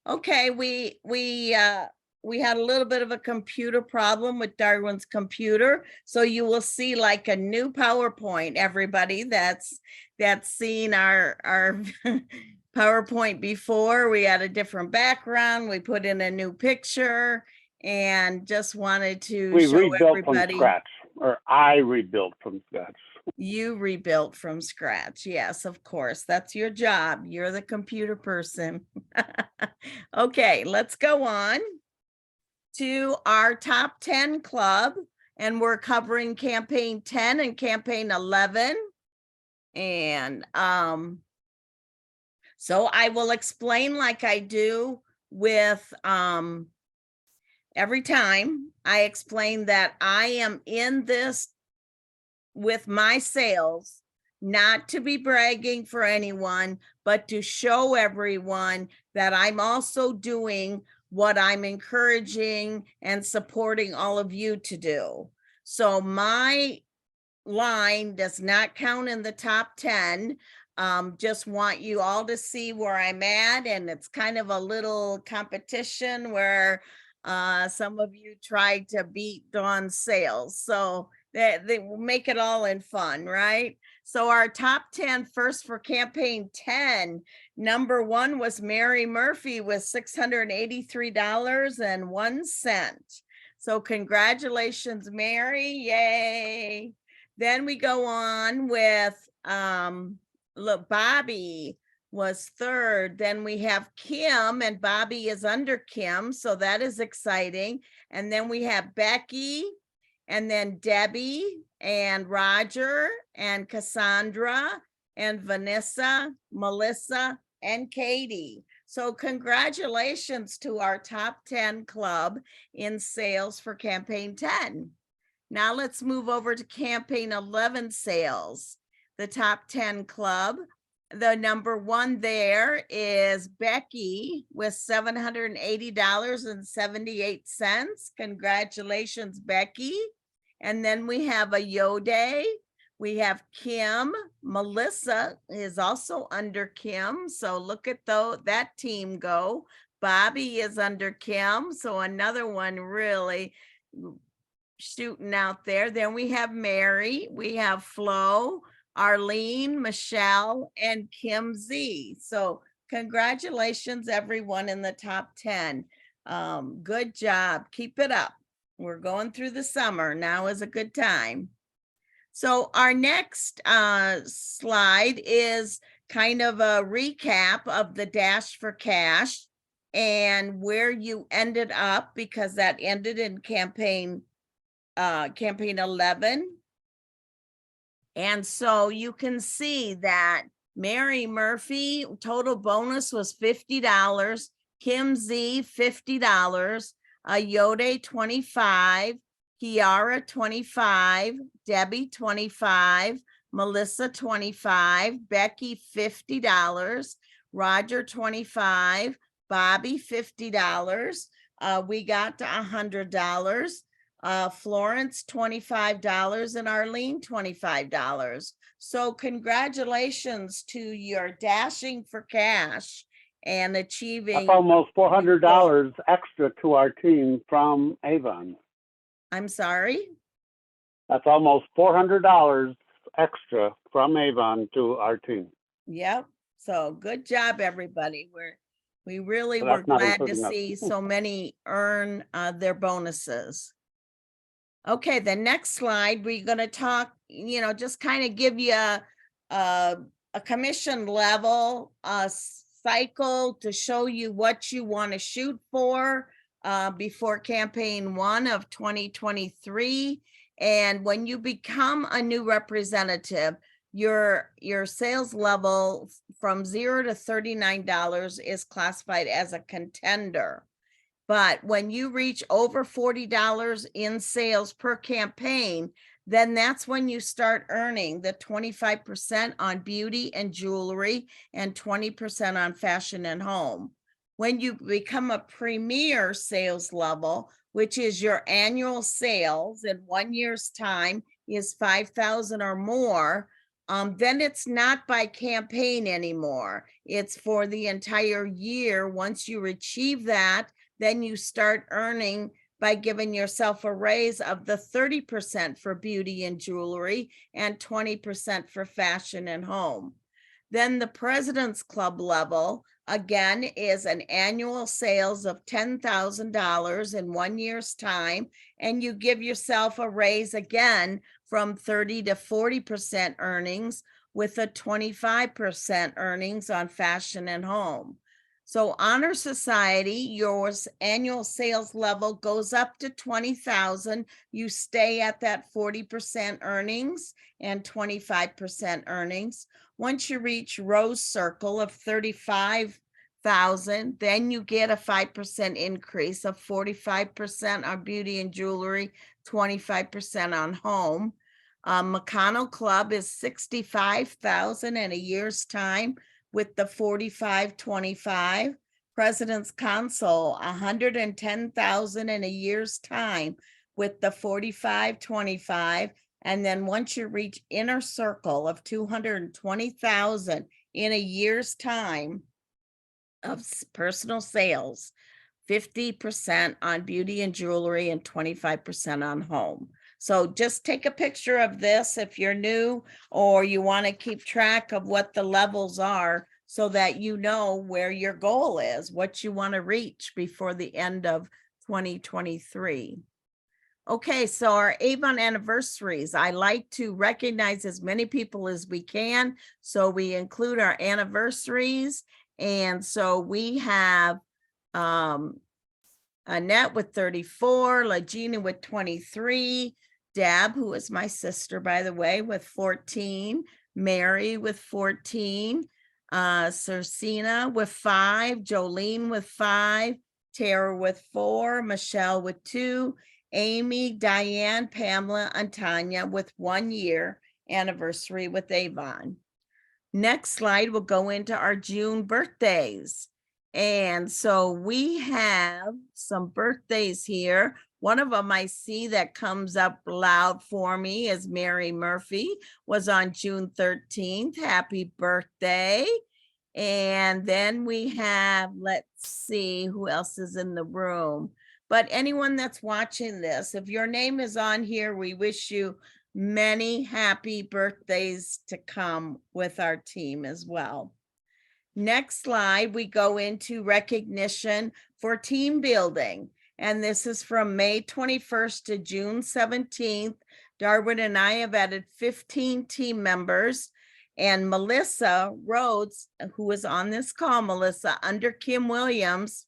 Okay, we had a little bit of a computer problem with Darwin's computer, so you will see like a new PowerPoint. Everybody that's seen our PowerPoint before, we had a different background. We put in a new picture, and just wanted to We show rebuilt from everybody. scratch, or I rebuilt from scratch. You rebuilt from scratch. Yes, of course. That's your job. You're the computer person. Okay, let's go on to our top 10 club, and we're covering campaign 10 and campaign 11. And so I will explain like I do with every time I explain that I am in this with my sales, not to be bragging for anyone, but to show everyone that I'm also doing what I'm encouraging and supporting all of you to do. So my line does not count in the top 10. Just want you all to see where I'm at, and it's kind of a little competition where some of you tried to beat Dawn's sales. So they will make it all in fun, right? So our top 10 first for campaign 10, number 1 was Mary Murphy with $683.01. So congratulations, Mary, yay. Then we go on with look, Bobby was third. Then we have Kim, and Bobby is under Kim, so that is exciting. And then we have Becky, and then Debbie, and Roger, and Cassandra, and Vanessa, Melissa, and Katie. So congratulations to our top 10 club in sales for campaign 10. Now let's move over to campaign 11 sales, the top 10 club. The number 1 there is Becky with $780.78. Congratulations, Becky. And then we have a Yode. We have Kim. Melissa is also under Kim. So look at that team go. Bobby is under Kim. So another one really shooting out there. Then we have Mary, we have Flo, Arlene, Michelle, and Kim Z. So congratulations, everyone in the top 10. Good job. Keep it up. We're going through the summer. Now is a good time. So our next slide is kind of a recap of the Dash for Cash and where you ended up, because that ended in campaign 11. And so you can see that Mary Murphy total bonus was $50, Kim Z $50, Yode 25, Kiara 25, Debbie 25, Melissa 25, Becky $50, Roger 25, Bobby $50. We got to $100. Florence $25, and Arlene $25. So congratulations to your dashing for cash and achieving. That's almost $400 extra to our team from Avon. I'm sorry? That's almost $400 extra from Avon to our team. Yep. So good job, everybody. We really were glad to see so many earn their bonuses. Okay, the next slide, we're going to talk, just kind of give you a commission level cycle to show you what you want to shoot for before campaign 1 of 2023. And when you become a new representative, your sales level from $0 to $39 is classified as a contender. But when you reach over $40 in sales per campaign, then that's when you start earning the 25% on beauty and jewelry and 20% on fashion and home. When you become a premier sales level, which is your annual sales in 1 year's time is $5,000 or more, then it's not by campaign anymore. It's for the entire year. Once you achieve that, then you start earning by giving yourself a raise of the 30% for beauty and jewelry and 20% for fashion and home. Then the President's Club level, again, is an annual sales of $10,000 in 1 year's time, and you give yourself a raise again from 30 to 40% earnings with a 25% earnings on fashion and home. So Honor Society, your annual sales level goes up to 20,000. You stay at that 40% earnings and 25% earnings. Once you reach Rose Circle of 35,000, then you get a 5% increase of 45% on beauty and jewelry, 25% on home. McConnell Club is 65,000 in a year's time with the 45-25. President's Council, 110,000 in a year's time with the 45-25. And then once you reach Inner Circle of 220,000 in a year's time of personal sales, 50% on beauty and jewelry and 25% on home. So just take a picture of this if you're new or you want to keep track of what the levels are so that you know where your goal is, what you want to reach before the end of 2023. Okay, so our Avon anniversaries, I like to recognize as many people as we can. So we include our anniversaries. And so we have Annette with 34, Legina with 23, Deb, who is my sister, by the way, with 14, Mary with 14, Cersina with 5, Jolene with 5, Tara with 4, Michelle with 2, Amy, Diane, Pamela, and Tanya with 1 year anniversary with Avon. Next slide, we'll go into our June birthdays. And so we have some birthdays here. One of them I see that comes up loud for me is Mary Murphy, was on June 13th. Happy birthday. And then we have, let's see who else is in the room. But anyone that's watching this, if your name is on here, we wish you many happy birthdays to come with our team as well. Next slide, we go into recognition for team building. And this is from May 21st to June 17th. Darwin and I have added 15 team members. And Melissa Rhodes, who is on this call, Melissa, under Kim Williams,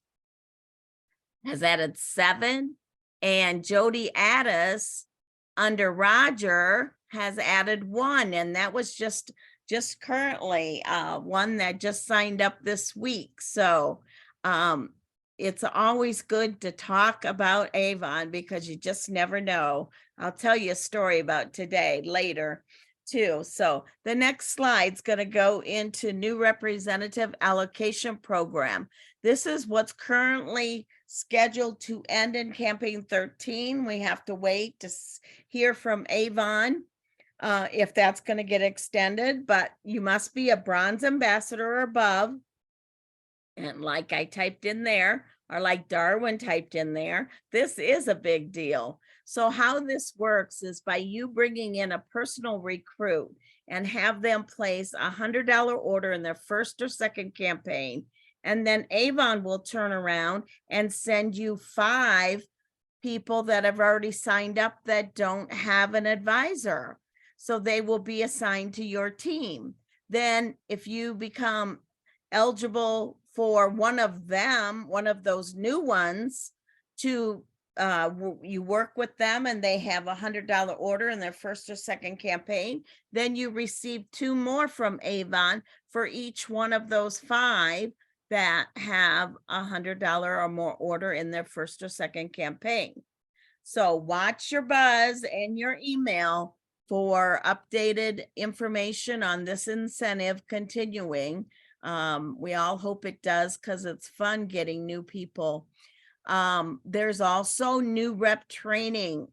has added 7. And Jody Addis, under Roger, has added 1. And that was just currently one that just signed up this week. So it's always good to talk about Avon because you just never know. I'll tell you a story about today later too. So the next slide's going to go into new representative allocation program. This is what's currently scheduled to end in campaign 13. We have to wait to hear from Avon if that's going to get extended, but you must be a bronze ambassador or above. And like I typed in there, or like Darwin typed in there, this is a big deal. So how this works is by you bringing in a personal recruit and have them place a $100 order in their first or second campaign. And then Avon will turn around and send you 5 people that have already signed up that don't have an advisor. So they will be assigned to your team. Then if you become eligible for one of them, one of those new ones, to you work with them and they have a $100 order in their first or second campaign, then you receive 2 more from Avon for each one of those 5 that have a $100 or more order in their first or second campaign. So watch your buzz and your email for updated information on this incentive continuing. We all hope it does because it's fun getting new people. There's also new rep training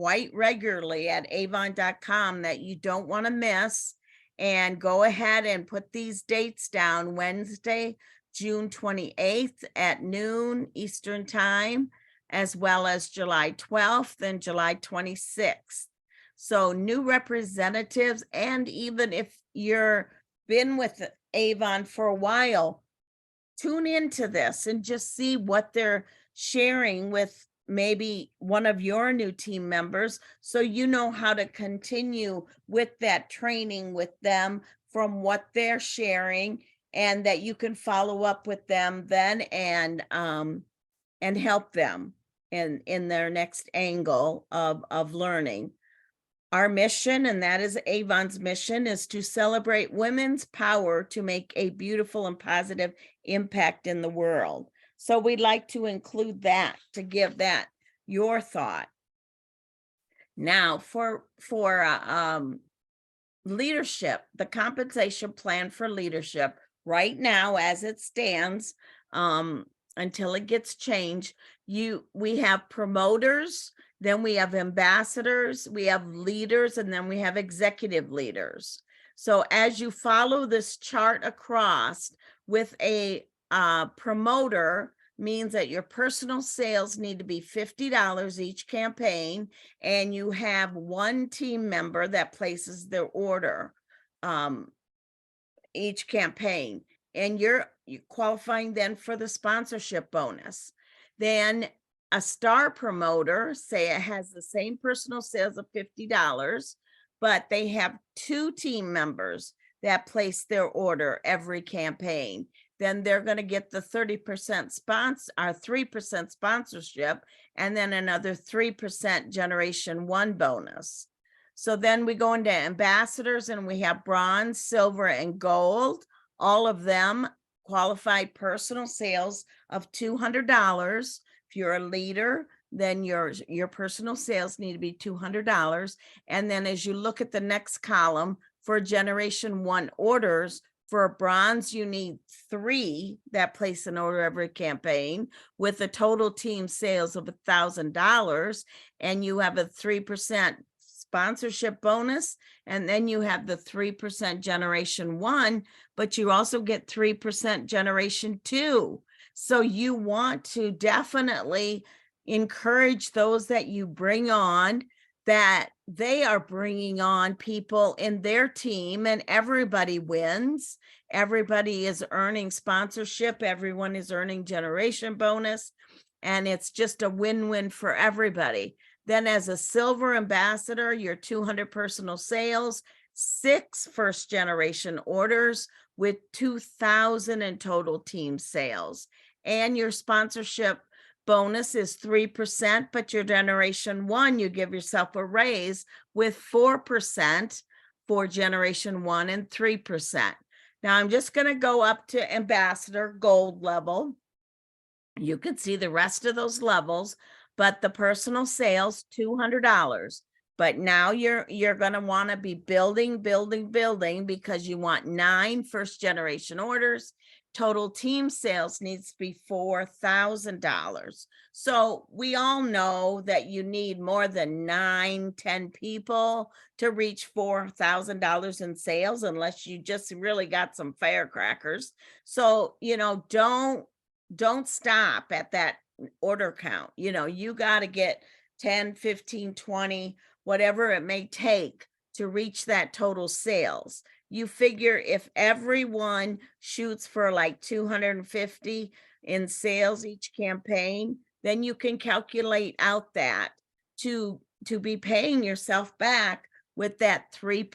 quite regularly at avon.com that you don't want to miss. And go ahead and put these dates down: Wednesday, June 28th at noon Eastern time, as well as July 12th and July 26th. So new representatives, and even if you're been with Avon for a while, tune into this and just see what they're sharing with maybe one of your new team members, so you know how to continue with that training with them from what they're sharing, and that you can follow up with them then and help them in their next angle of learning. Our mission, and that is Avon's mission, is to celebrate women's power to make a beautiful and positive impact in the world. So we'd like to include that, to give that your thought. Now for leadership, the compensation plan for leadership right now as it stands, until it gets changed, we have promoters, then we have ambassadors, we have leaders, and then we have executive leaders. So as you follow this chart across, with a promoter means that your personal sales need to be $50 each campaign, and you have one team member that places their order each campaign, and you're qualifying then for the sponsorship bonus. Then a star promoter, say it has the same personal sales of $50, but they have two team members that place their order every campaign, then they're going to get the 30% sponsor, or 3% sponsorship, and then another 3% generation one bonus. So then we go into ambassadors, and we have bronze, silver, and gold. All of them qualified personal sales of $200. If you're a leader, then your personal sales need to be $200. And then as you look at the next column, for generation one orders, for a bronze, you need 3 that place an order every campaign, with a total team sales of $1,000, and you have a 3% sponsorship bonus, and then you have the 3% generation one, but you also get 3% generation two. So you want to definitely encourage those that you bring on, that they are bringing on people in their team, and everybody wins. Everybody is earning sponsorship, everyone is earning generation bonus, and it's just a win-win for everybody. Then as a silver ambassador, your 200 personal sales, 6 first generation orders with 2,000 in total team sales. And your sponsorship bonus is 3%, but your generation one, you give yourself a raise with 4% for generation one and 3%. Now I'm just going to go up to ambassador gold level. You can see the rest of those levels, but the personal sales, $200. But now you're going to want to be building, because you want 9 first generation orders. Total team sales needs to be $4,000. So we all know that you need more than 9-10 people to reach $4,000 in sales, unless you just really got some firecrackers. So, don't stop at that order count. You got to get 10, 15, 20, whatever it may take to reach that total sales. You figure if everyone shoots for like 250 in sales each campaign, then you can calculate out that to be paying yourself back with that 3%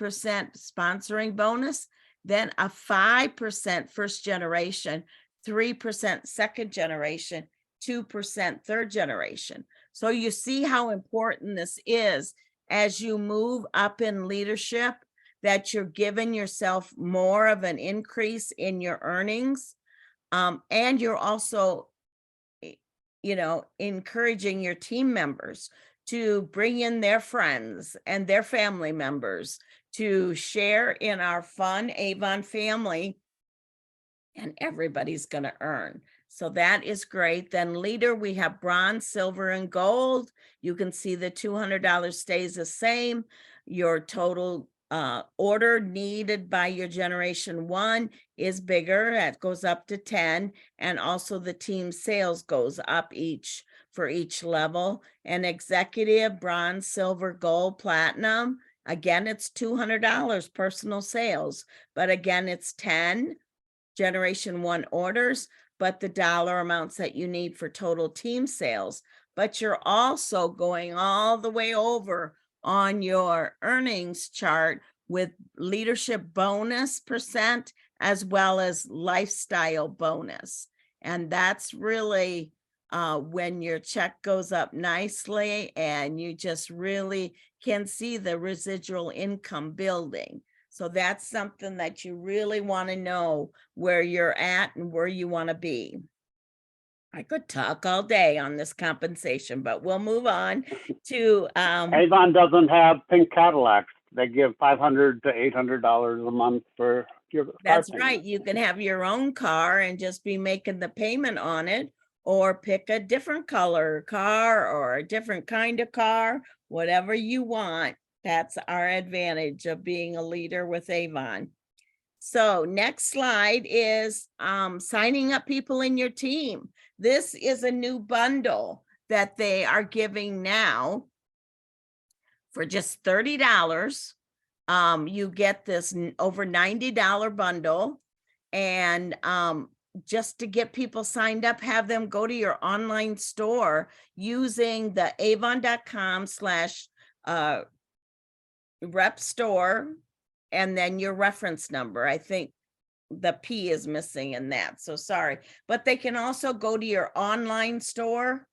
sponsoring bonus, then a 5% first generation, 3% second generation, 2% third generation. So you see how important this is as you move up in leadership, that you're giving yourself more of an increase in your earnings. And you're also, encouraging your team members to bring in their friends and their family members to share in our fun Avon family and everybody's going to earn. So that is great. Then leader, we have bronze, silver, and gold. You can see the $200 stays the same. Your total order needed by your generation 1 is bigger. That goes up to 10. And also the team sales goes up for each level. And executive, bronze, silver, gold, platinum. Again, it's $200 personal sales, but again, it's 10 generation 1 orders, but the dollar amounts that you need for total team sales. But you're also going all the way over on your earnings chart with leadership bonus percent as well as lifestyle bonus. And that's really when your check goes up nicely and you just really can see the residual income building. So that's something that you really want to know where you're at and where you want to be. I could talk all day on this compensation, but we'll move on to Avon doesn't have pink Cadillacs. They give $500 to $800 a month for your car that's payment. right. You can have your own car and just be making the payment on it, or pick a different color car or a different kind of car, whatever you want. That's our advantage of being a leader with Avon. So next slide is signing up people in your team. This is a new bundle that they are giving now for just $30. You get this over $90 bundle, and just to get people signed up, have them go to your online store using the avon.com/rep store and then your reference number. I think the P is missing in that, so sorry. But they can also go to your online store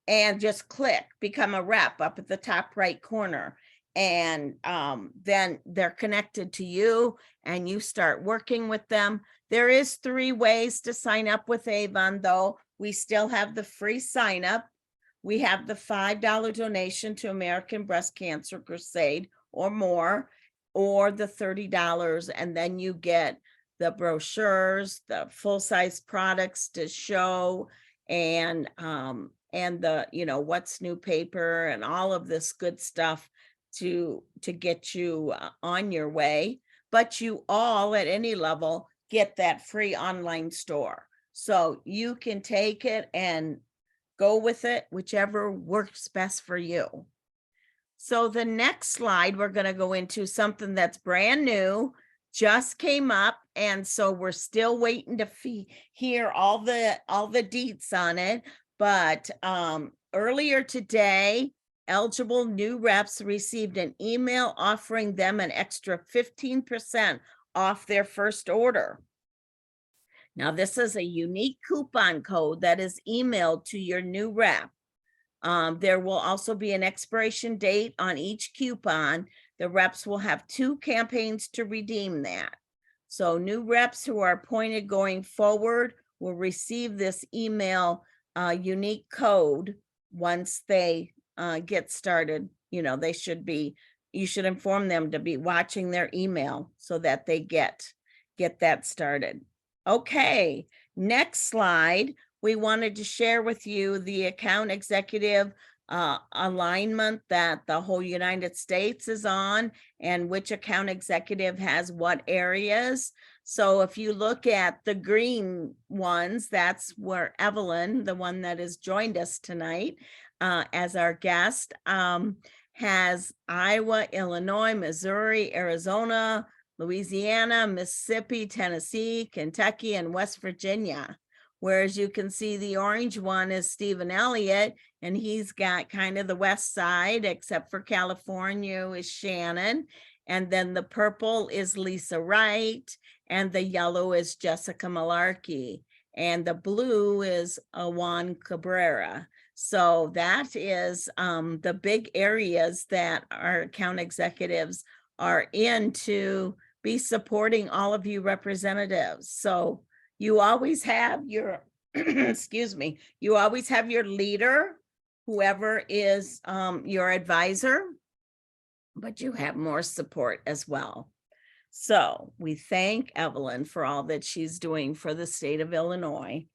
and just click become a rep up at the top right corner. And then they're connected to you and you start working with them. There is 3 ways to sign up with Avon, though. We still have the free sign up. We have the $5 donation to American Breast Cancer Crusade or more, or the $30, and then you get the brochures, the full-size products to show, and the what's new paper and all of this good stuff to get you on your way. But you all at any level get that free online store, so you can take it and go with it, whichever works best for you. So the next slide, we're going to go into something that's brand new, just came up, and so we're still waiting to hear all the deets on it. But earlier today, eligible new reps received an email offering them an extra 15% off their first order. Now, this is a unique coupon code that is emailed to your new rep. There will also be an expiration date on each coupon. The reps will have 2 campaigns to redeem that. So new reps who are appointed going forward will receive this email unique code once they get started. You should inform them to be watching their email so that they get that started. Okay, next slide. We wanted to share with you the account executive alignment that the whole United States is on, and which account executive has what areas. So if you look at the green ones, that's where Evelyn, the one that has joined us tonight as our guest, has Iowa, Illinois, Missouri, Arizona, Louisiana, Mississippi, Tennessee, Kentucky, and West Virginia. Whereas you can see the orange one is Stephen Elliott, and he's got kind of the west side, except for California is Shannon. And then the purple is Lisa Wright, and the yellow is Jessica Malarkey, and the blue is Juan Cabrera. So that is the big areas that our account executives are in to be supporting all of you representatives. So you always have your, excuse me, you always have your leader, whoever is your advisor, but you have more support as well. So we thank Evelyn for all that she's doing for the state of Illinois.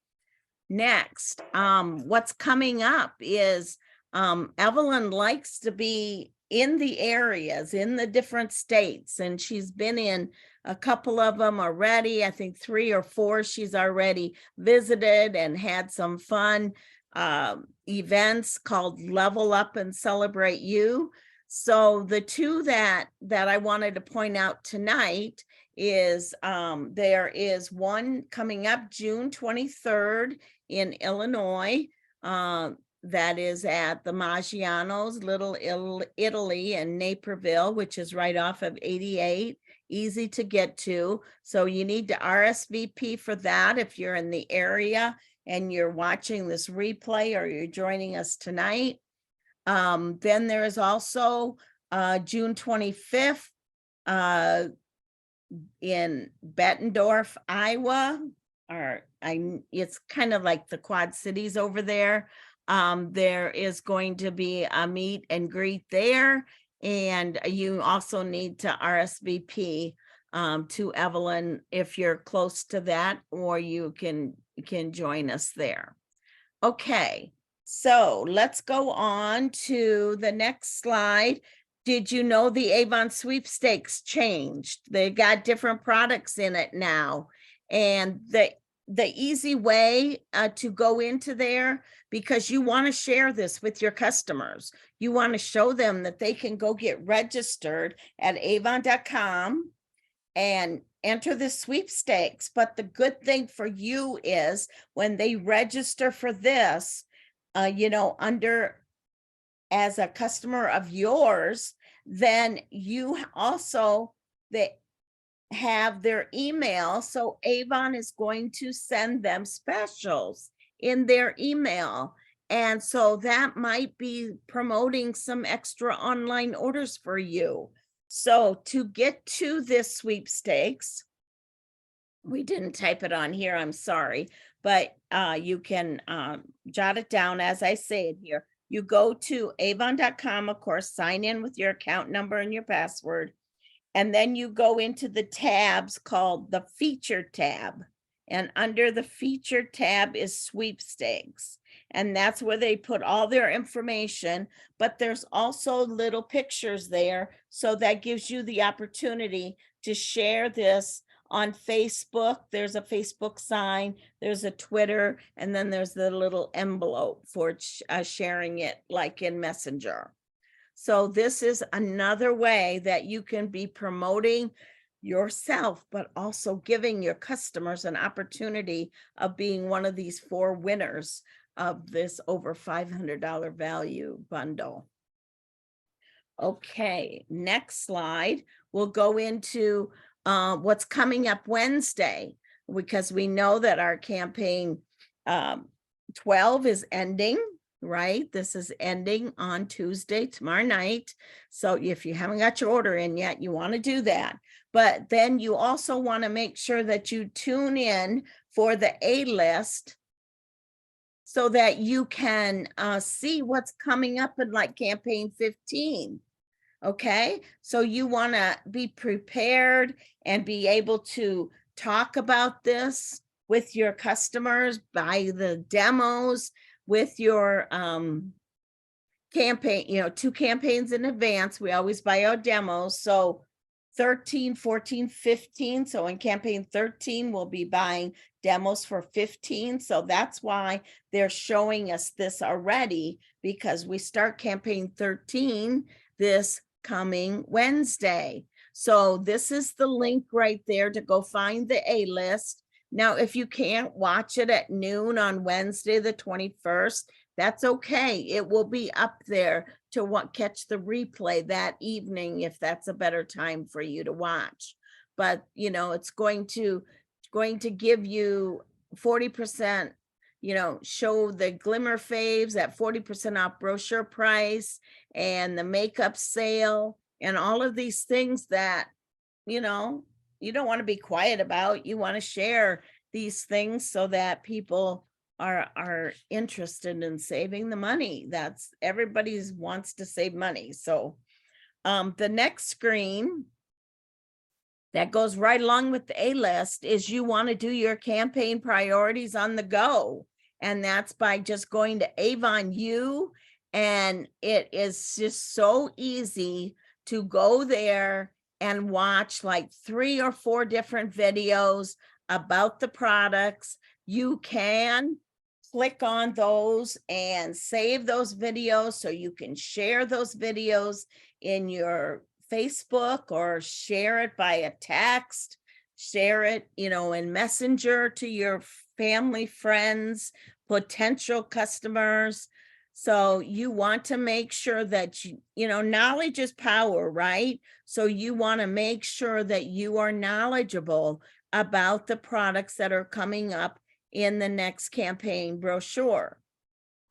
Next, what's coming up is Evelyn likes to be in the areas, in the different states, and she's been in a couple of them already. I think 3 or 4 she's already visited and had some fun events called Level Up and Celebrate You. So the 2 that I wanted to point out tonight is there is one coming up June 23rd in Illinois. That is at the Maggiano's Little Italy in Naperville, which is right off of 88, easy to get to. So you need to RSVP for that if you're in the area and you're watching this replay or you're joining us tonight. Then there is also June 25th in Bettendorf, Iowa, it's kind of like the Quad Cities over there. There is going to be a meet and greet there, and you also need to RSVP to Evelyn if you're close to that, or you can join us there. Okay, so let's go on to the next slide. Did you know the Avon sweepstakes changed? They got different products in it now. And the easy way to go into there, because you want to share this with your customers. You want to show them that they can go get registered at avon.com and enter the sweepstakes. But the good thing for you is when they register for this, as a customer of yours, then you also, they have their email. So Avon is going to send them specials in their email. And so that might be promoting some extra online orders for you. So to get to this sweepstakes, we didn't type it on here, I'm sorry, but you can jot it down as I say it here. You go to avon.com, of course, sign in with your account number and your password. And then you go into the tabs called the feature tab. And under the feature tab is sweepstakes. And that's where they put all their information, but there's also little pictures there. So that gives you the opportunity to share this on Facebook. There's a Facebook sign, there's a Twitter, and then there's the little envelope for sharing it like in Messenger. So this is another way that you can be promoting yourself, but also giving your customers an opportunity of being one of these 4 winners of this over $500 value bundle. Okay, next slide. We'll go into what's coming up Wednesday, because we know that our campaign 12 is ending, right? This is ending on Tuesday, tomorrow night. So if you haven't got your order in yet, you want to do that. But then you also want to make sure that you tune in for the A-list so that you can see what's coming up in like campaign 15. Okay, so you want to be prepared and be able to talk about this with your customers, buy the demos with your campaign, 2 campaigns in advance. We always buy our demos. So 13, 14, 15. So in campaign 13, we'll be buying demos for 15. So that's why they're showing us this already, because we start campaign 13 this coming Wednesday. So this is the link right there to go find the A-list. Now, if you can't watch it at noon on Wednesday, the 21st, that's okay. It will be up there to catch the replay that evening if that's a better time for you to watch. But, it's going to give you 40%, show the glimmer faves at 40% off brochure price and the makeup sale and all of these things that, you don't want to be quiet about. You want to share these things so that people are interested in saving the money. That's everybody wants to save money. So the next screen that goes right along with the A list is you want to do your campaign priorities on the go. And that's by just going to Avon U. And it is just so easy to go there and watch like 3 or 4 different videos about the products. You can click on those and save those videos so you can share those videos in your Facebook or share it by a text, share it, in Messenger to your family, friends, potential customers. So you want to make sure that knowledge is power, right? So you want to make sure that you are knowledgeable about the products that are coming up in the next campaign brochure.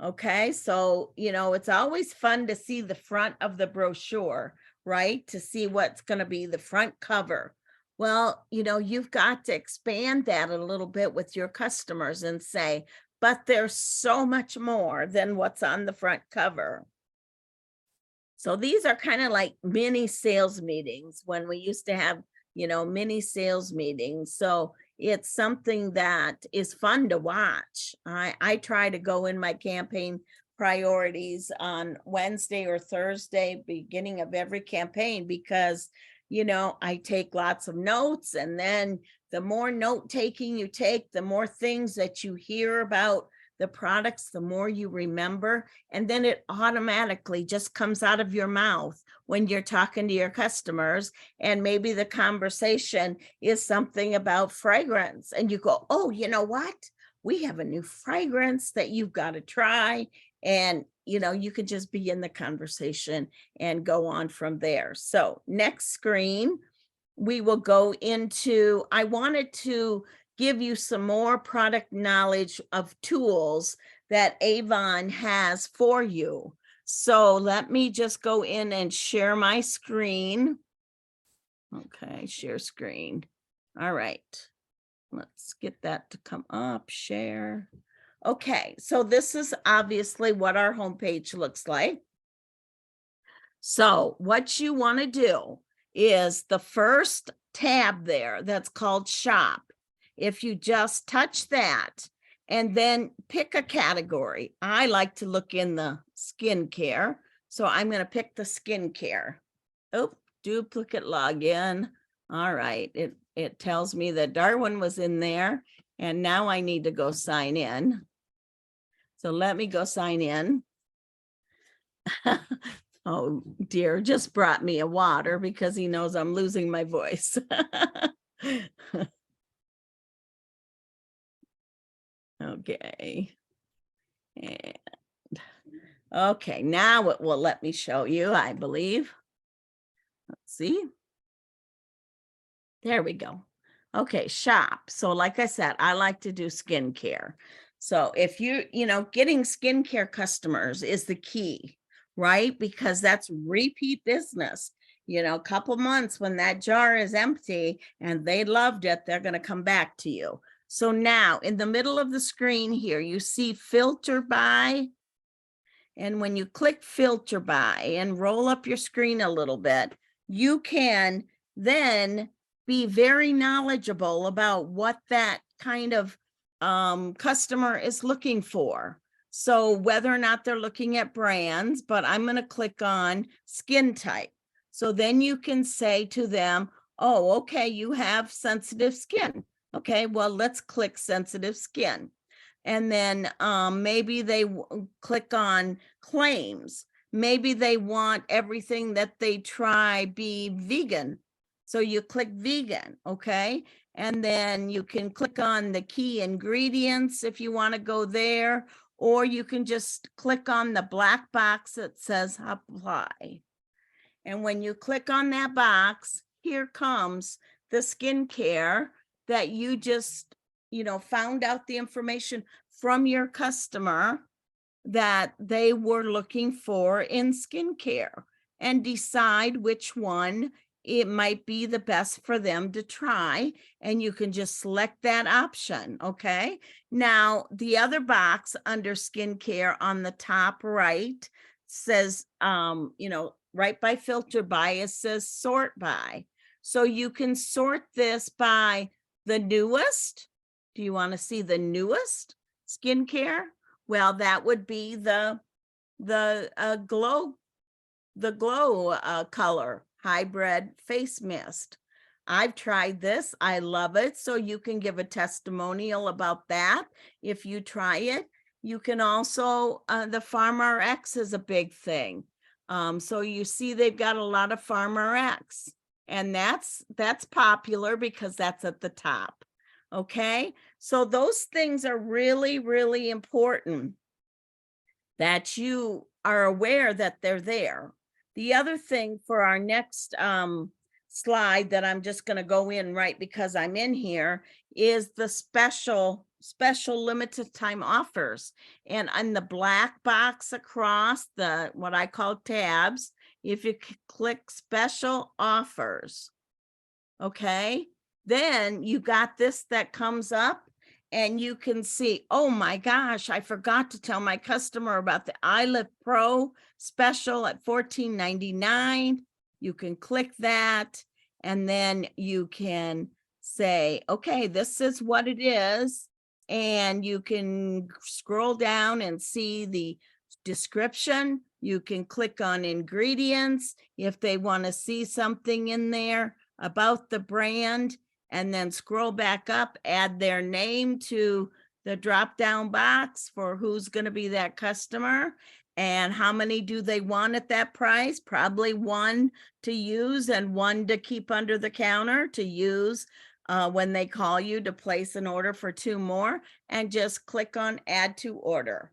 Okay, so, it's always fun to see the front of the brochure, right? To see what's going to be the front cover. Well, you've got to expand that a little bit with your customers and say, but there's so much more than what's on the front cover. So these are kind of like mini sales meetings when we used to have, mini sales meetings. So it's something that is fun to watch. I try to go in my campaign priorities on Wednesday or Thursday, beginning of every campaign, because, I take lots of notes, and then the more note taking you take, the more things that you hear about the products, the more you remember, and then it automatically just comes out of your mouth when you're talking to your customers. And maybe the conversation is something about fragrance, and you go, oh, you know what? We have a new fragrance that you've got to try. And, you could just be in the conversation and go on from there. So next screen, we will go into, I wanted to give you some more product knowledge of tools that Avon has for you. So let me just go in and share my screen. Okay, share screen. All right, let's get that to come up, share. Okay, so this is obviously what our homepage looks like. So what you want to do is the first tab there that's called shop. If you just touch that and then pick a category, I like to look in the skincare. So I'm going to pick the skincare. Oh, duplicate login. All right. It tells me that Darwin was in there, and now I need to go sign in. So let me go sign in. Oh dear, just brought me a water because he knows I'm losing my voice. Okay. And okay, now it will let me show you, I believe. Let's see. There we go. Okay, shop. So like I said, I like to do skincare. So if getting skincare customers is the key, right? Because that's repeat business. A couple months when that jar is empty and they loved it, they're going to come back to you. So now in the middle of the screen here, you see filter by. And when you click filter by and roll up your screen a little bit, you can then be very knowledgeable about what that kind of customer is looking for. So whether or not they're looking at brands, but I'm going to click on skin type. So then you can say to them, oh, okay, you have sensitive skin. Okay, well, let's click sensitive skin. And then maybe they click on claims. Maybe they want everything that they try be vegan. So you click vegan, okay? And then you can click on the key ingredients if you want to go there, or you can just click on the black box that says apply. And when you click on that box, here comes the skincare that you just, found out the information from your customer that they were looking for in skincare, and decide which one it might be the best for them to try. And you can just select that option. Okay. Now, the other box under skincare on the top right says, right by filter by, it says sort by. So you can sort this by the newest. Do you want to see the newest skincare? Well, that would be the glow color hybrid face mist. I've tried this. I love it. So you can give a testimonial about that if you try it. You can also, the PharmRx is a big thing. So you see they've got a lot of PharmRx, and that's popular because that's at the top. Okay, so those things are really, really important that you are aware that they're there. The other thing for our next slide that I'm just going to go in right because I'm in here is the special limited time offers. And on the black box across the what I call tabs, if you click special offers, okay, then you got this that comes up. And you can see, oh my gosh, I forgot to tell my customer about the iLift Pro special at $14.99. You can click that, and then you can say, okay, this is what it is. And you can scroll down and see the description. You can click on ingredients if they want to see something in there about the brand, and then scroll back up, add their name to the drop-down box for who's going to be that customer and how many do they want at that price. Probably one to use and one to keep under the counter to use when they call you to place an order for 2 more, and just click on add to order.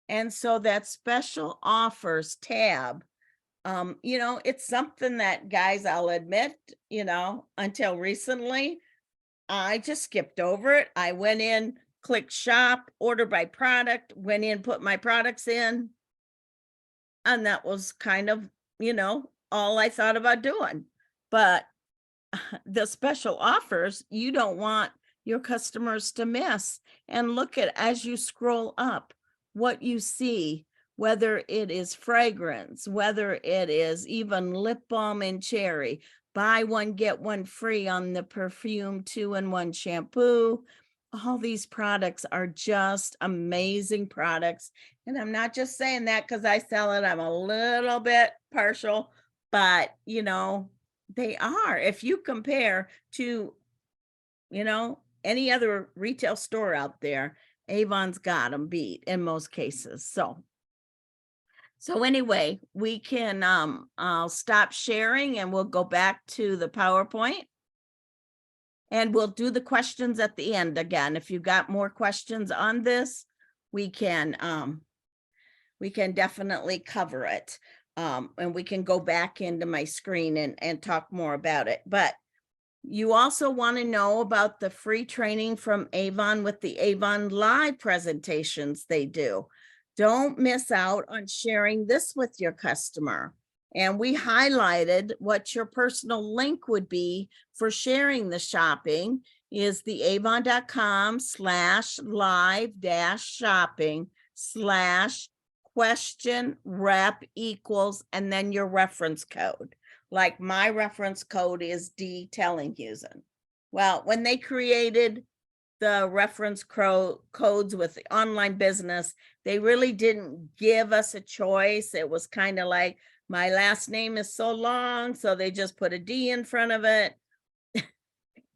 And so that special offers tab, you know, it's something that, guys, I'll admit, you know, until recently, I just skipped over it. I went in, clicked shop, order by product, went in, put my products in. And that was kind of, you know, all I thought about doing. But the special offers, you don't want your customers to miss. And look at, as you scroll up, what you see, whether it is fragrance, whether it is even lip balm and cherry, buy one, get one free on the perfume 2-in-1 shampoo. All these products are just amazing products. And I'm not just saying that because I sell it. I'm a little bit partial, but you know, they are. If you compare to, you know, any other retail store out there, Avon's got them beat in most cases. So anyway, we can, I'll stop sharing and we'll go back to the PowerPoint. And we'll do the questions at the end again. If you've got more questions on this, we can definitely cover it. And we can go back into my screen and talk more about it. But you also want to know about the free training from Avon with the Avon Live presentations they do. Don't miss out on sharing this with your customer. And we highlighted what your personal link would be for sharing the shopping is the avon.com/live-shopping/question rep equals, and then your reference code. Like my reference code is D Tellinghusen. Well, when they created the reference codes with the online business, they really didn't give us a choice. It was kind of like, my last name is so long, so they just put a D in front of it.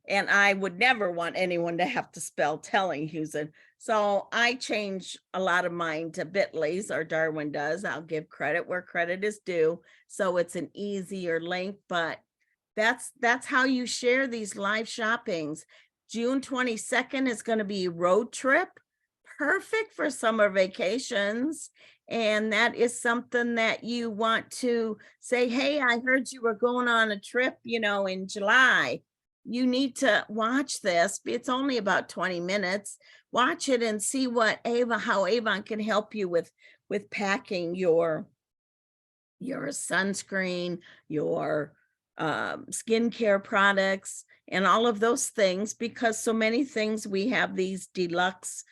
And I would never want anyone to have to spell Tellinghusen. So I change a lot of mine to Bitly's, or Darwin does. I'll give credit where credit is due. So it's an easier link, but that's how you share these live shoppings. June 22nd is going to be road trip, perfect for summer vacations. And that is something that you want to say, hey, I heard you were going on a trip, you know, in July. You need to watch this. It's only about 20 minutes. Watch it and see what how Avon can help you with packing your sunscreen, your skincare products, and all of those things, because so many things we have these deluxe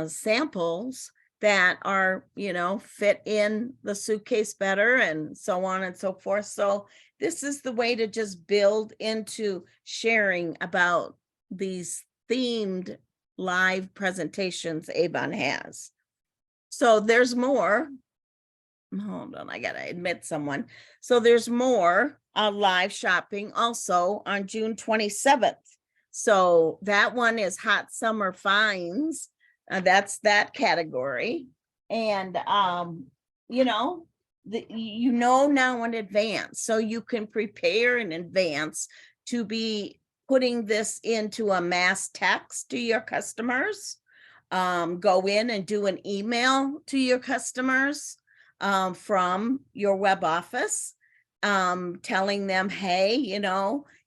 samples that are, fit in the suitcase better and so on and so forth. So this is the way to just build into sharing about these themed live presentations Avon has. So there's more. Hold on, I gotta admit someone. So there's more live shopping also on June 27th. So that one is hot summer finds. That's that category. And now in advance, so you can prepare in advance to be putting this into a mass text to your customers. Go in and do an email to your customers from your web office, telling them, hey,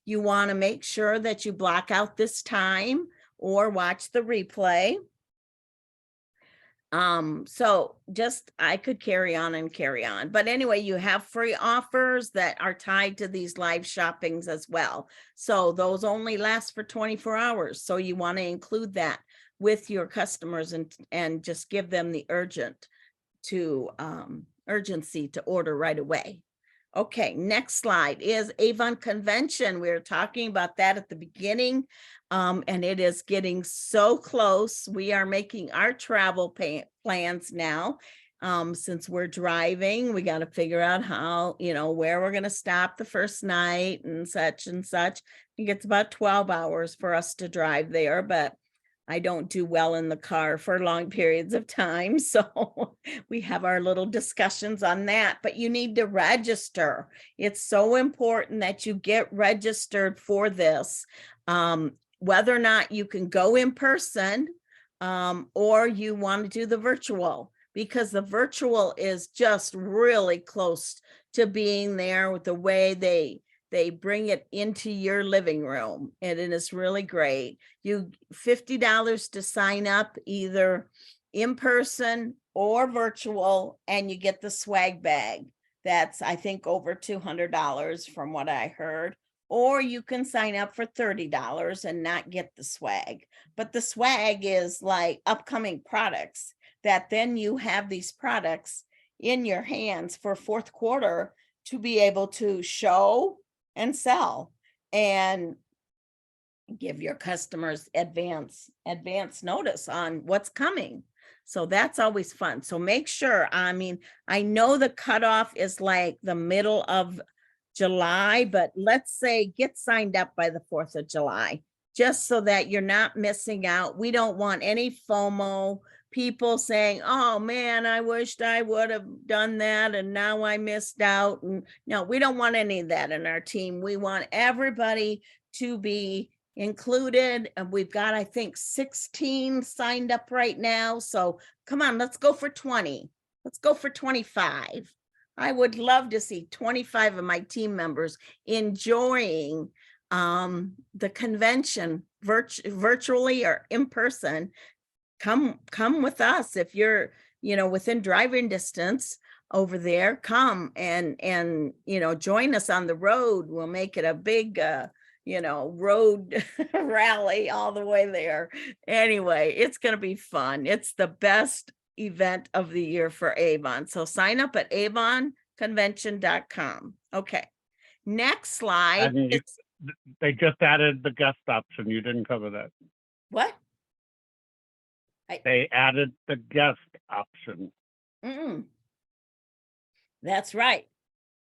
you want to make sure that you block out this time or watch the replay. So just, I could carry on, but anyway, you have free offers that are tied to these live shoppings as well. So those only last for 24 hours. So you want to include that with your customers and just give them the urgency to order right away. Okay, next slide is Avon Convention. We were talking about that at the beginning, and it is getting so close. We are making our travel plans now. Since we're driving, we got to figure out how, where we're going to stop the first night and such and such. I think it's about 12 hours for us to drive there, but I don't do well in the car for long periods of time. So we have our little discussions on that, but you need to register. It's so important that you get registered for this, whether or not you can go in person or you want to do the virtual, because the virtual is just really close to being there with the way they bring it into your living room, and it is really great. You $50 to sign up, either in person or virtual, and you get the swag bag. That's, I think, over $200 from what I heard. Or you can sign up for $30 and not get the swag. But the swag is like upcoming products that then you have these products in your hands for fourth quarter to be able to show and sell and give your customers advance notice on what's coming. So that's always fun. So make sure, I know the cutoff is like the middle of July, but let's say get signed up by the 4th of July, just so that you're not missing out. We don't want any FOMO, people saying, oh man, I wished I would have done that and now I missed out. And no, we don't want any of that in our team. We want everybody to be included. And we've got, I think, 16 signed up right now. So come on, let's go for 20. Let's go for 25. I would love to see 25 of my team members enjoying the convention virtually or in person. Come with us. If you're, within driving distance over there, come and join us on the road. We'll make it a big, road rally all the way there. Anyway, it's going to be fun. It's the best event of the year for Avon. So sign up at avonconvention.com. Okay. Next slide. They just added the guest option. You didn't cover that. What? They added the guest option. That's right.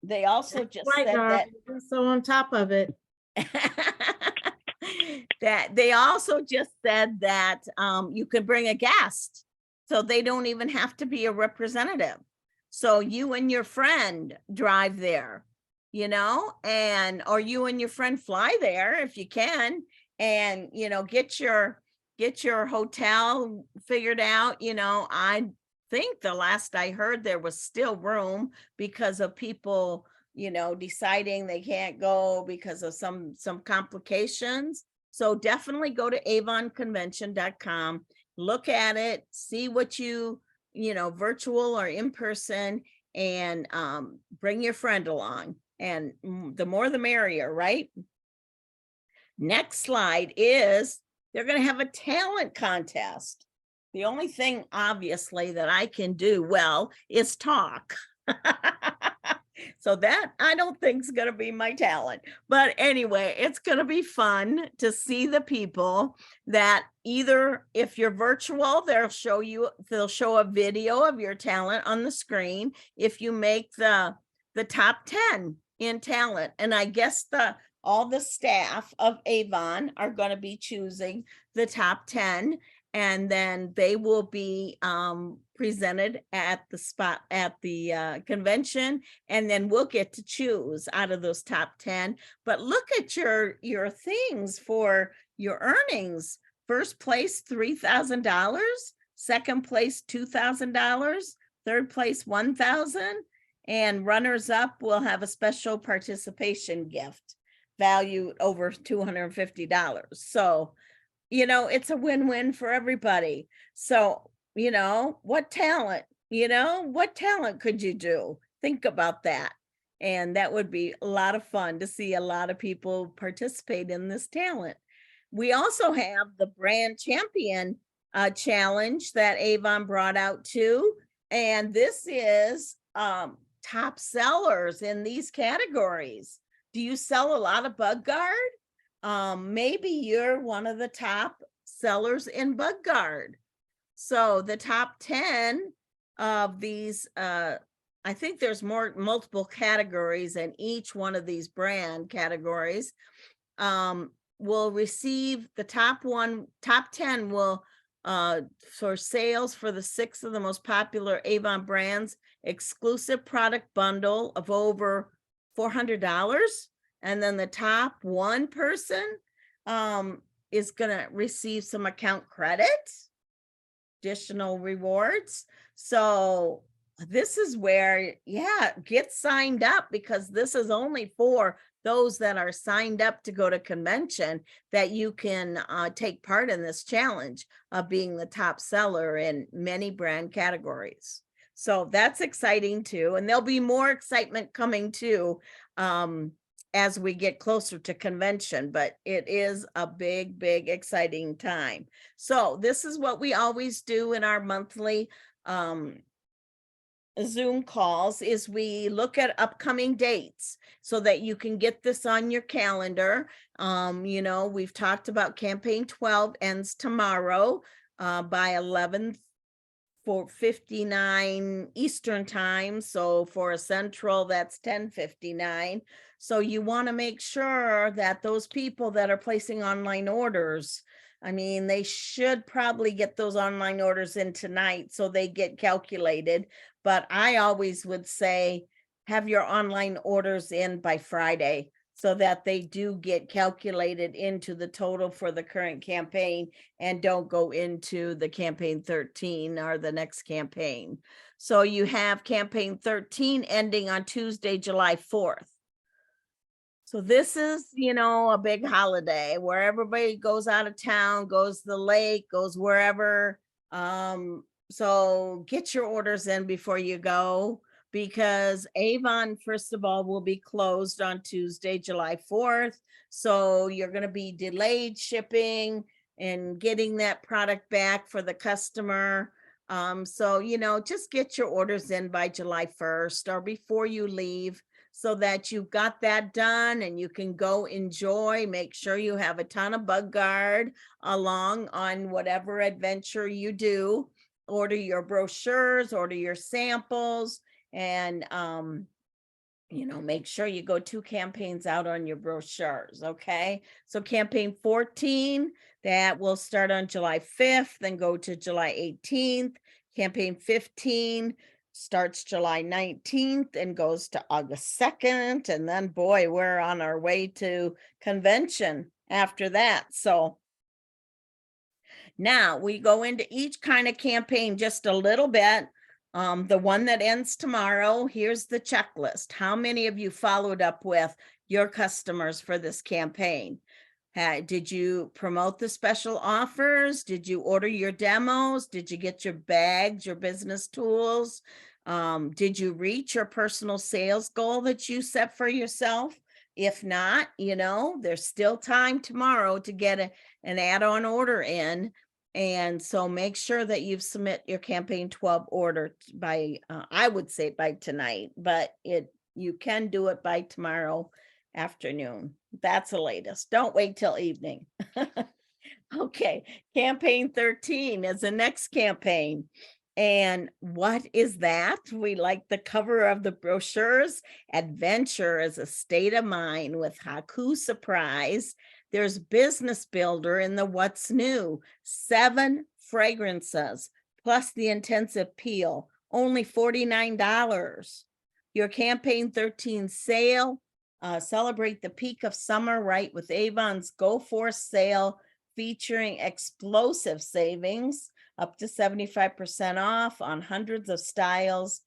They also just said that. So on top of it. That they also just said that you can bring a guest. So they don't even have to be a representative. So you and your friend drive there, or you and your friend fly there if you can, and, get your hotel figured out. I think the last I heard there was still room because of people, deciding they can't go because of some complications. So definitely go to avonconvention.com. Look at it, see what virtual or in person, and bring your friend along. And the more the merrier, right? Next slide is they're going to have a talent contest. The only thing obviously that I can do well is talk. So that I don't think is going to be my talent. But anyway, it's going to be fun to see the people that either if you're virtual, they'll show a video of your talent on the screen if you make the top 10 in talent. And I guess all the staff of Avon are going to be choosing the top 10, and then they will be presented at the convention, and then we'll get to choose out of those top 10. But look at your things for your earnings. First place $3,000, second place $2,000, third place $1,000, and runners up will have a special participation gift valued over $250. So it's a win-win for everybody. So, what talent could you do? Think about that. And that would be a lot of fun to see a lot of people participate in this talent. We also have the brand champion challenge that Avon brought out too. And this is top sellers in these categories. Do you sell a lot of Bug Guard? Maybe you're one of the top sellers in Bug Guard. So the top 10 of these, I think there's multiple categories, and each one of these brand categories will receive the top 10 will for sales for the 6 of the most popular Avon brands exclusive product bundle of over $400. And then the top 1 person is going to receive some account credit, additional rewards. So this is where, get signed up, because this is only for those that are signed up to go to convention that you can take part in this challenge of being the top seller in many brand categories. So that's exciting too. And there'll be more excitement coming too as we get closer to convention, but it is a big, big, exciting time. So this is what we always do in our monthly Zoom calls, is we look at upcoming dates so that you can get this on your calendar. We've talked about campaign 12 ends tomorrow by 11:59 Eastern time. So for a Central, that's 10:59. So you want to make sure that those people that are placing online orders, they should probably get those online orders in tonight so they get calculated. But I always would say have your online orders in by Friday so that they do get calculated into the total for the current campaign and don't go into the campaign 13 or the next campaign. So you have campaign 13 ending on Tuesday, July 4th. So this is, a big holiday where everybody goes out of town, goes to the lake, goes wherever. So get your orders in before you go, because Avon, first of all, will be closed on Tuesday, July 4th. So you're going to be delayed shipping and getting that product back for the customer. So, just get your orders in by July 1st or before you leave, so that you've got that done and you can go enjoy. Make sure you have a ton of Bug Guard along on whatever adventure you do. Order your brochures, order your samples, and make sure you go 2 campaigns out on your brochures. Okay. So campaign 14, that will start on July 5th, then go to July 18th. Campaign 15 starts July 19th and goes to August 2nd. And then, boy, we're on our way to convention after that. So now we go into each kind of campaign just a little bit. The one that ends tomorrow, here's the checklist. How many of you followed up with your customers for this campaign? Did you promote the special offers? Did you order your demos? Did you get your bags, your business tools? Did you reach your personal sales goal that you set for yourself? If not, there's still time tomorrow to get an add-on order in. And so make sure that you submit your campaign 12 order by, I would say by tonight, but you can do it by tomorrow afternoon. That's the latest. Don't wait till evening. Okay, campaign 13 is the next campaign. And what is that? We like the cover of the brochures. Adventure is a state of mind with Haku Surprise. There's Business Builder in the What's New. 7 fragrances plus the intensive peel. Only $49. Your campaign 13 sale. Celebrate the peak of summer right with Avon's Go Forth sale, featuring explosive savings up to 75% off on hundreds of styles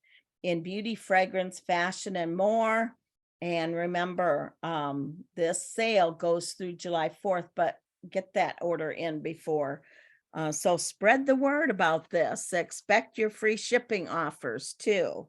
in beauty, fragrance, fashion, and more. And remember, this sale goes through July 4th, but get that order in before. So spread the word about this. Expect your free shipping offers too.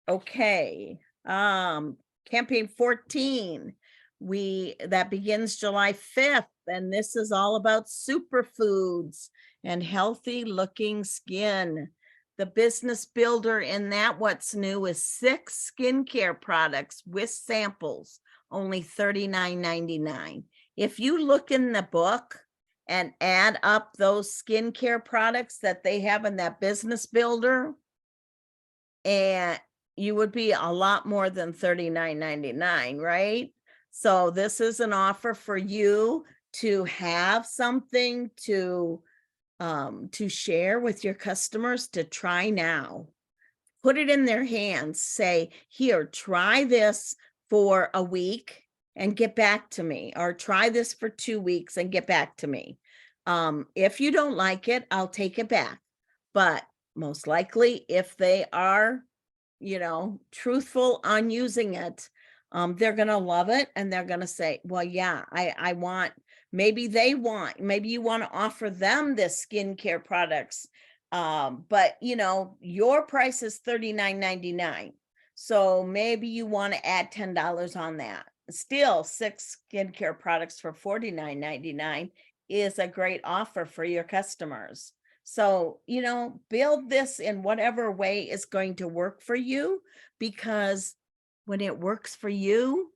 Okay, campaign 14. That begins July 5th, and this is all about superfoods and healthy looking skin. The Business Builder in that What's New is 6 skincare products with samples, only $39.99. If you look in the book and add up those skincare products that they have in that Business Builder, and you would be a lot more than $39.99, right? So this is an offer for you to have something to share with your customers to try now. Put it in their hands. Say, here, try this for a week and get back to me, or try this for 2 weeks and get back to me. If you don't like it, I'll take it back. But most likely, if they are, truthful on using it, they're going to love it. And they're going to say, well, yeah, I want, maybe you want to offer them this skincare products. But your price is $39.99. So maybe you want to add $10 on that. Still, 6 skincare products for $49.99 is a great offer for your customers. So, build this in whatever way is going to work for you, because when it works for you,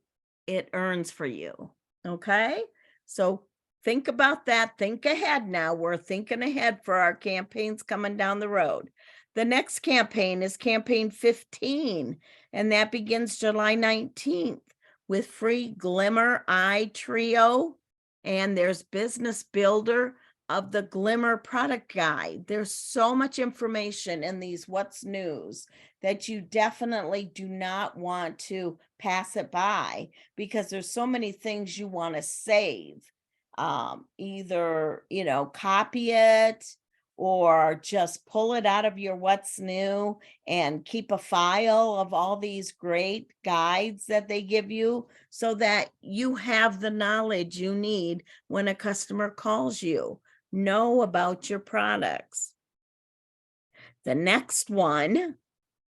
it earns for you. Okay. So think about that. Think ahead now. We're thinking ahead for our campaigns coming down the road. The next campaign is campaign 15, and that begins July 19th with free Glimmer Eye Trio. And there's Business Builder of the Glimmer product guide. There's so much information in these What's News that you definitely do not want to pass it by, because there's so many things you want to save. Either, copy it or just pull it out of your What's New and keep a file of all these great guides that they give you, so that you have the knowledge you need when a customer calls you. Know about your products. The next one.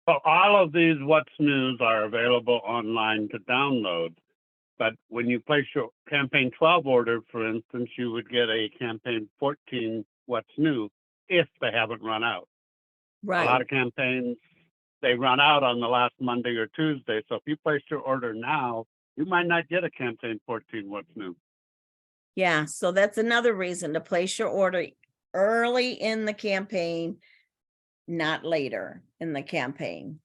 So all of these What's News are available online to download. But when you place your campaign 12 order, for instance, you would get a campaign 14 What's New if they haven't run out. Right. A lot of campaigns, they run out on the last Monday or Tuesday. So if you place your order now, you might not get a campaign 14 What's New. Yeah, so that's another reason to place your order early in the campaign, not later in the campaign.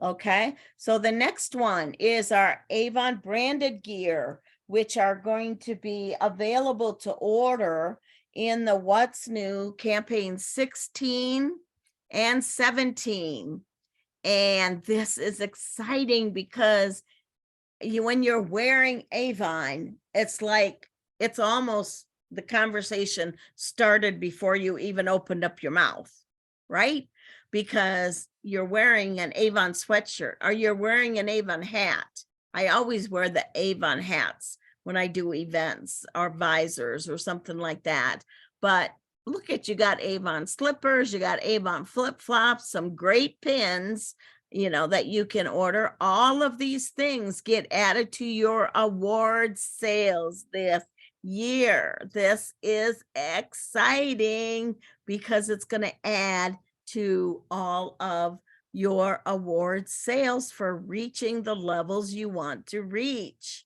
Okay, so the next one is our Avon branded gear, which are going to be available to order in the What's New campaign 16 and 17. And this is exciting because when you're wearing Avon, it's almost the conversation started before you even opened up your mouth, right? Because you're wearing an Avon sweatshirt or you're wearing an Avon hat. I always wear the Avon hats when I do events or visors or something like that. But look at, you got Avon slippers, you got Avon flip-flops, some great pins, that you can order. All of these things get added to your award sales this year. This is exciting because it's going to add to all of your award sales for reaching the levels you want to reach.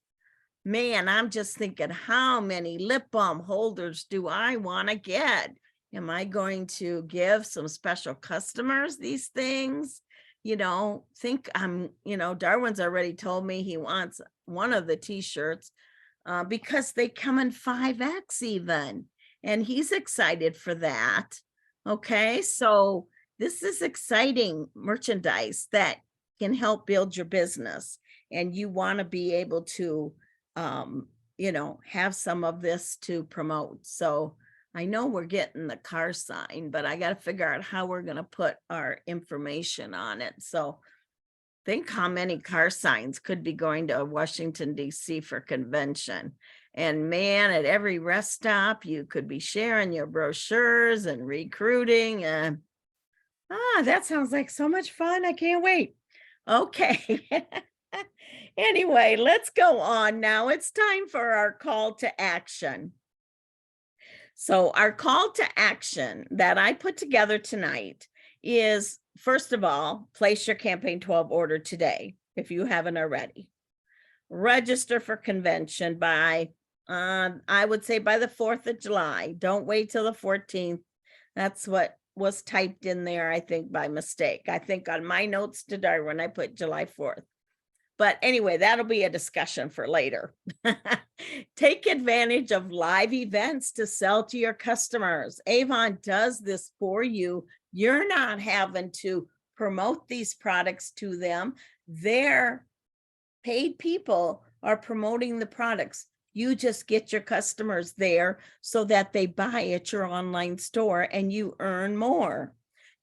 Man, I'm just thinking, how many lip balm holders do I want to get? Am I going to give some special customers these things? Think Darwin's already told me he wants one of the t-shirts because they come in 5X even, and he's excited for that. Okay, so this is exciting merchandise that can help build your business, and you want to be able to have some of this to promote. So I know we're getting the car sign, but I got to figure out how we're going to put our information on it. So think how many car signs could be going to Washington, D.C. for convention. And man, at every rest stop, you could be sharing your brochures and recruiting. And that sounds like so much fun. I can't wait. Okay. Anyway, let's go on now. It's time for our call to action. So our call to action that I put together tonight is, first of all, place your Campaign 12 order today if you haven't already. Register for convention by, I would say by the 4th of July. Don't wait till the 14th. That's what was typed in there, I think, by mistake. I think on my notes to Darwin, I put July 4th. But anyway, that'll be a discussion for later. Take advantage of live events to sell to your customers. Avon does this for you. You're not having to promote these products to them. Their paid people are promoting the products. You just get your customers there so that they buy at your online store and you earn more.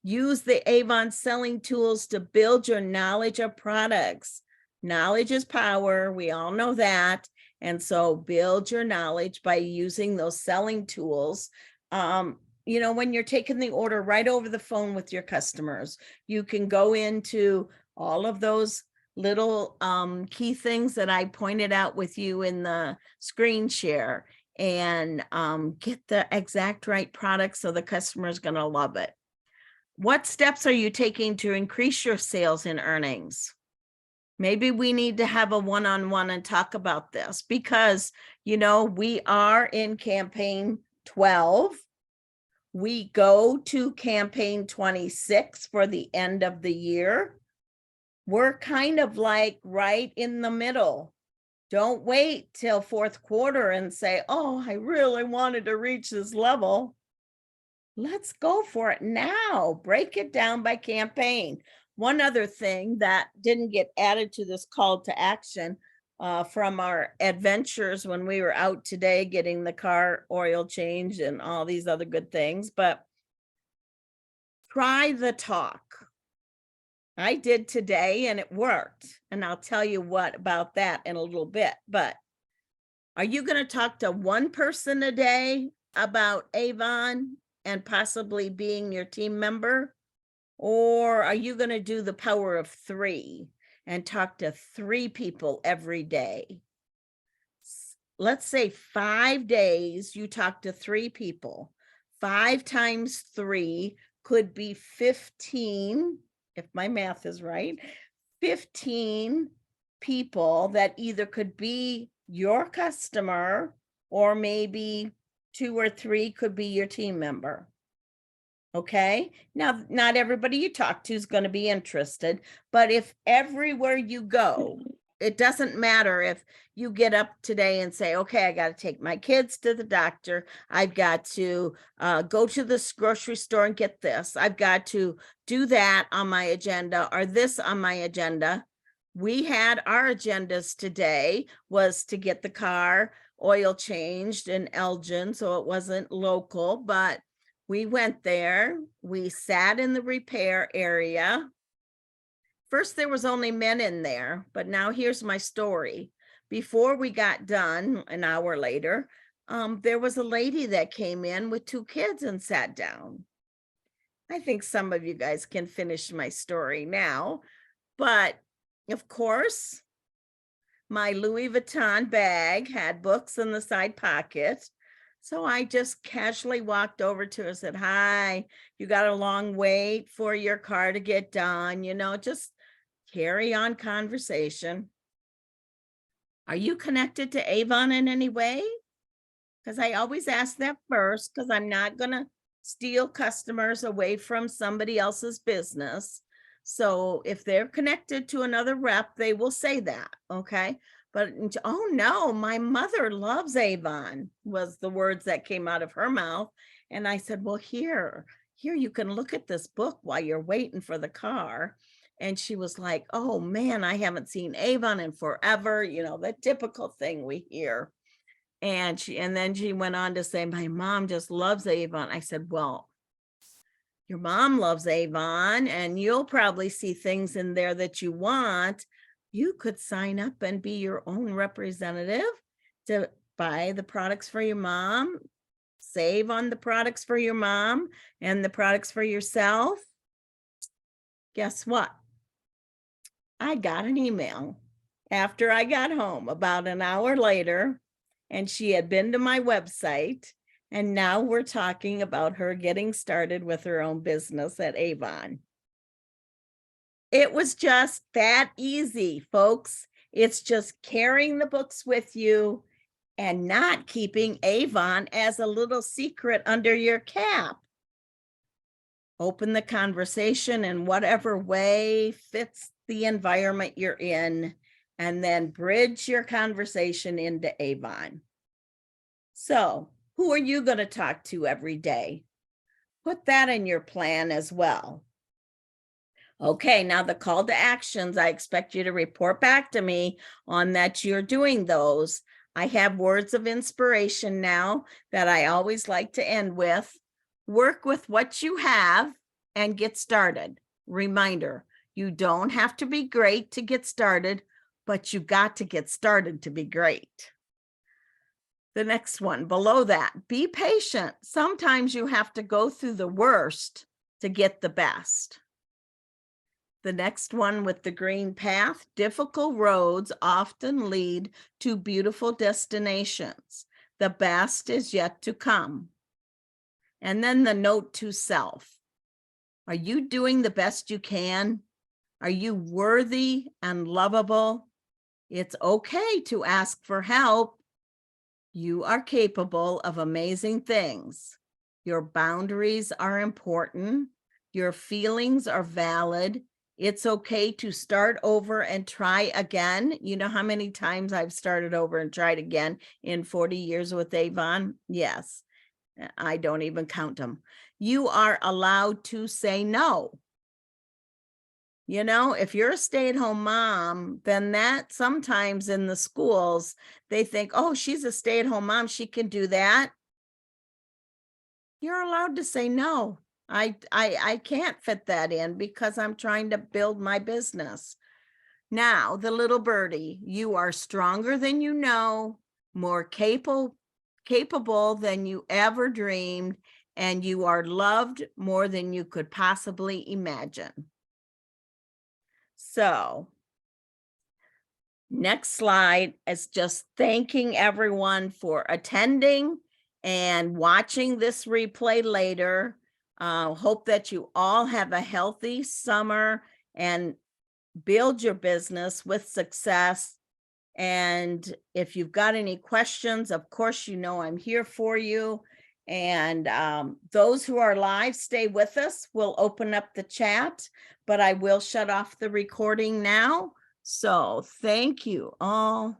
Use the Avon selling tools to build your knowledge of products. Knowledge is power. We all know that. And so build your knowledge by using those selling tools. When you're taking the order right over the phone with your customers, you can go into all of those little key things that I pointed out with you in the screen share and get the exact right product so the customer is going to love it. What steps are you taking to increase your sales and earnings? Maybe we need to have a one-on-one and talk about this because, we are in campaign 12. We go to campaign 26 for the end of the year. We're kind of like right in the middle. Don't wait till fourth quarter and say, oh, I really wanted to reach this level. Let's go for it now. Break it down by campaign. One other thing that didn't get added to this call to action from our adventures when we were out today getting the car oil changed and all these other good things, but try the talk. I did today and it worked. And I'll tell you what about that in a little bit. But are you going to talk to one person a day about Avon and possibly being your team member? Or are you going to do the power of 3 and talk to 3 people every day? Let's say 5 days you talk to 3 people. 5 times 3 could be 15, if my math is right, 15 people that either could be your customer or maybe 2 or 3 could be your team member. Okay, now not everybody you talk to is going to be interested, but if everywhere you go, it doesn't matter if you get up today and say, okay, I got to take my kids to the doctor. I've got to go to this grocery store and get this. I've got to do that on my agenda or this on my agenda. We had our agendas today was to get the car oil changed in Elgin, so it wasn't local, but we went there. We sat in the repair area. First, there was only men in there, but now here's my story. Before we got done, an hour later, there was a lady that came in with 2 kids and sat down. I think some of you guys can finish my story now, but of course, my Louis Vuitton bag had books in the side pocket. So I just casually walked over to her and said, hi, you got a long wait for your car to get done, just carry on conversation. Are you connected to Avon in any way? Because I always ask that first, because I'm not going to steal customers away from somebody else's business. So if they're connected to another rep, they will say that, okay? But, oh no, my mother loves Avon, was the words that came out of her mouth. And I said, well, here, you can look at this book while you're waiting for the car. And she was like, oh man, I haven't seen Avon in forever. The typical thing we hear. And then she went on to say, my mom just loves Avon. I said, well, your mom loves Avon and you'll probably see things in there that you want. You could sign up and be your own representative to buy the products for your mom, save on the products for your mom and the products for yourself. Guess what? I got an email after I got home about an hour later, and she had been to my website, and now we're talking about her getting started with her own business at Avon. It was just that easy, folks. It's just carrying the books with you and not keeping Avon as a little secret under your cap. Open the conversation in whatever way fits the environment you're in, and then bridge your conversation into Avon. So, who are you going to talk to every day? Put that in your plan as well. Okay, now the call to actions, I expect you to report back to me on that you're doing those. I have words of inspiration now that I always like to end with. Work with what you have and get started. Reminder, you don't have to be great to get started, but you got to get started to be great. The next one below that, be patient. Sometimes you have to go through the worst to get the best. The next one with the green path, difficult roads often lead to beautiful destinations. The best is yet to come. And then the note to self. Are you doing the best you can? Are you worthy and lovable? It's okay to ask for help. You are capable of amazing things. Your boundaries are important. Your feelings are valid. It's okay to start over and try again. You know how many times I've started over and tried again in 40 years with Avon? Yes, I don't even count them. You are allowed to say no. If you're a stay-at-home mom, then that sometimes in the schools, they think, oh, she's a stay-at-home mom, she can do that. You're allowed to say no. I can't fit that in because I'm trying to build my business. Now, the little birdie, you are stronger than you know, more capable than you ever dreamed, and you are loved more than you could possibly imagine. So, next slide is just thanking everyone for attending and watching this replay later. Hope that you all have a healthy summer and build your business with success. And if you've got any questions, of course, I'm here for you. And those who are live, stay with us. We'll open up the chat, but I will shut off the recording now. So thank you all.